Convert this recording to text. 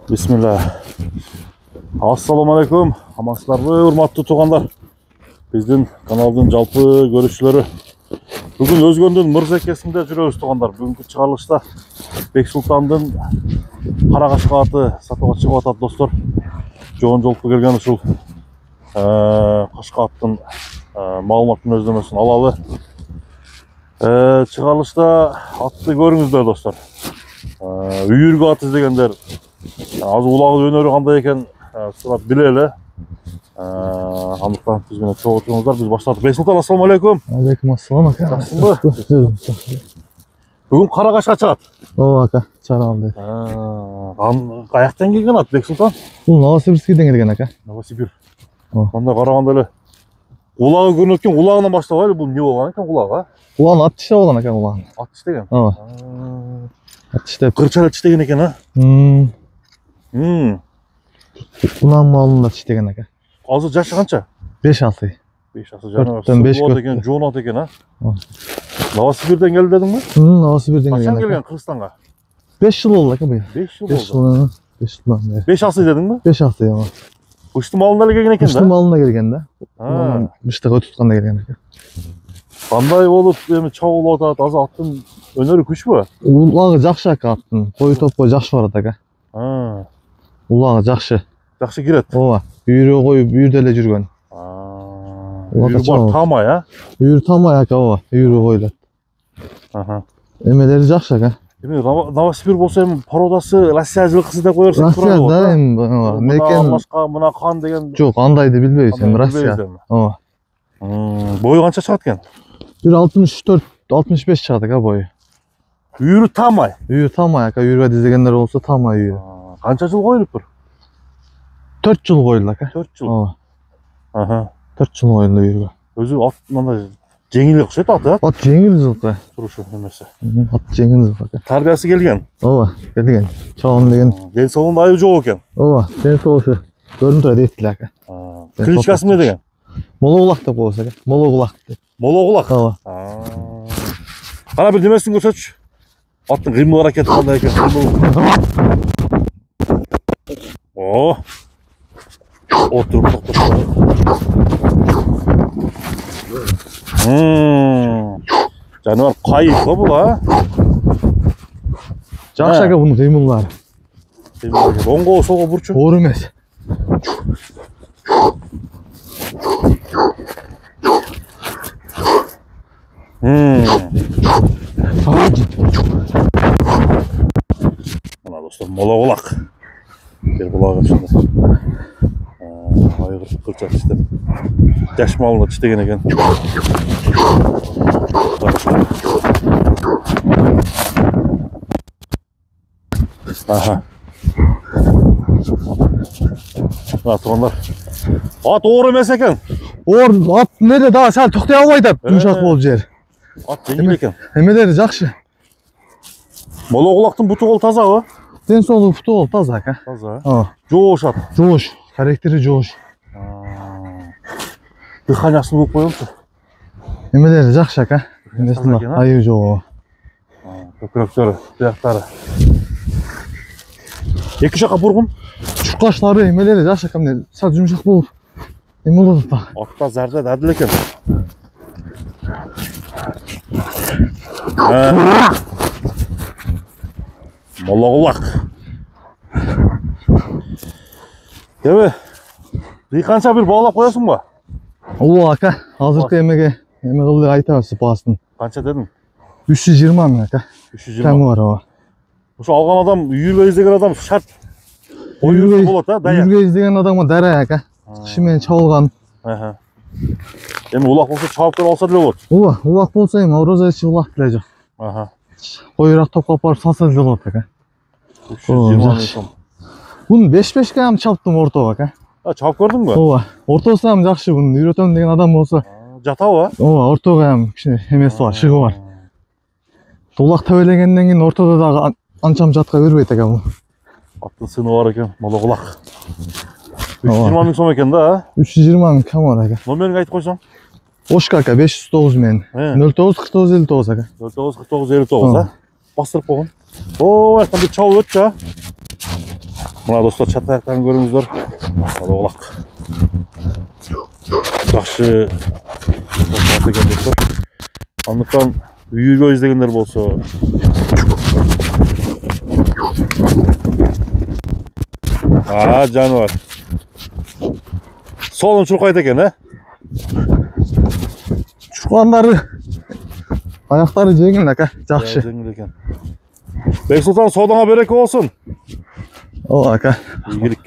Bismillah. Assalamu alaikum. Амансыздарбы, урматтуу туугандар. Биздин каналдын жалпы көрүүчүлөрү. Бүгүн Өзгөндүн Мырзакесинде жүрөбүз туугандар. Бүгүнкү чыгарылышта Бексултандын кара кашкаты сатууга чыгып атат достор. Жоон жолку келген ушул кашкаттын маалыматтын өздөмөсүн алалы. Чыгарылышта атты көрүңүздөр достор. Үйүргө аты дегендер азыр улагы өнөрү кандай экен сурап билели. Андыктан биз менен чогуу туруңуздар, биз баштадык. Бексултан, ассаламу алейкум. Алейкум ассалам ака. Жакшысыңбы? Бүгүн кара кашка чыгат. Ооба ака, чыгаралды. Каяктан келген ат Бексултан? Бул Новосибирскийден келген ака. Новосибир. Кандай караганда эле улагы көрүнөт экен, улагынан баштабайлы, бул эмне болгон экен улагы? Улан ат тиштеп алган ака улан. Ат тиштеген. Ооба. Ат тиштеп. Кырча тиштеген экен, а? Улан малында тиштеген ака. Азыр жашы канча? 5-6. 5 жана 5 деген жоон ат экен, а? Новосибирден келди дедиңби? Новосибирден келген. Качан келген Кыргызстанга? 5 жыл болду ака быйыл. 5 жыл 5 болду. 5 жылдан бери. 5 дедиңби? 5-6 ооба. Кыштын малында эле келген экен да? Кыштын малында келген да. Кыштык өтүтканда келген ака. Кандай болуп эми чабуулуп атат? Азыр аттын өнөрү күчпү? Улагы жакшы ака аттын. Кой топко жакшы барат ака. Улагы жакшы. Жакшы кирет. Ооба. Үйрө коюп үйүрдө эле жүргөн. Үйрү бар, тамай, а? Үйүр тамай ака, ооба. Үйрө коюлат. Эмелери жакшы ака. Эми Новосибир болсо эми породасы Россия жылкысы деп коерсук Россия да эми некен башка мына кан деген жок, андайды билбейбиз эми Россия. Ооба. Бою канча чыгат экен? 1.64-65 чыгат ака бою. Үйүрү тамай. Үйүр тамай ака, үйүргө дизегендер болсо тамай үйүр. Канча жыл коюлуптур? 4 жыл коюлду ака. 4 жыл. Ооба. 4 жыл коюлду үйүргө. Өзү ат мындай жеңил окшойт аты, а? Ат жеңил жылкы. Турушу эмеси. Ат жеңил жылкы ака. Тарбиясы келген. Ооба, келген. Чоң деген. Ден соолунда айыбы жок экен. Ооба, ден соолугу көрүнүп турат эптиле ака. Кличкасы эмне деген? Мологолак деп коебуз ака. Мологолак деп. Мологолак. Ооба. Кана бир немесин көрсөтчү. Аттын кыймыл аракети кандай экен? Отуруп токтоп. Жаныбар кайык го бул, а? Жакшы ака бунун кыймылдары. Оңго солго бурчу? Оор эмес. Мына достор, мологолак. Бир кулагы ушундай. Айгыр кылча тиштеп. Жаш малында тиштеген экен. Мына туугандар. Ат оор эмес экен. Оор ат неде дагы сәл токтой албайт ат, жумшак болуп жер. Ат жеңил экен. Эмелери жакшы. Мологолактын буту кол тазабы? Ден соолугу буту кол таза ака. Таза. Ооба. Жоош ат. Жоош, характери жоош. Дыханиясын болуп коёмчу. Эмелери жакшы ака. Айыбы жок. Көкүрөктөрү, бияктары. Эки жака бургун. Чуккачлары эмелери жакшы ака, эмне сәл жумшак болуп. Эме болот да. Атта зарда дадыл экен. Мологолак. Эми канча бир баалап коесуңбу? Ооба ака, азыркы эмеге эме кылды айтабыз баасын. Канча дедиң? 320 миң ака. 320. Кемі бар ооба. Ошо алган адам, үйүргө издеген адам шарт ойюргө болот, а, дая. Үйүргө издеген адамга дарай ака. Кышы менен чабылган. Эми улак болсо чабып көрүп алса деле болот. Ооба, улак болсо эми орозо ичи улак деле жок. Коюраак топко алып барып салса деле болот ака. 320 миң сом. Бун 5-5ке ам чаптым орто ака. Чабып көрдүңбү? Ооба. Ортосу ам жакшы, бун үйрөтөм деген адам болсо. Жатабы? Ооба, ортого ам кичине эмеси бар, шыгы бар. Улак тебелегенден кийин ортодо дагы анчам жатка бербейт ака бул. Аттын сыны бар экен, мологолак. 320 миң сом экен да, а? 320 миң кам бар ака. Номерин айтып койсоң? Ошко ака 509 менен. 094959 ака. 094959, а? Бастырып койгон. О, айтканда чабып өтчү, а? Мына достар чат аяқтарын көріңіздер. Олақ. Жақсы екен достар. Андықтан үйірге іздегендер болса. Жануар. Солын чурқайды екен, Чурқандары аяқтары жеңіл ака, жақсы. Жеңіл екен. Бексұлтан, содаңа береке болсын. О, ака. Игілік.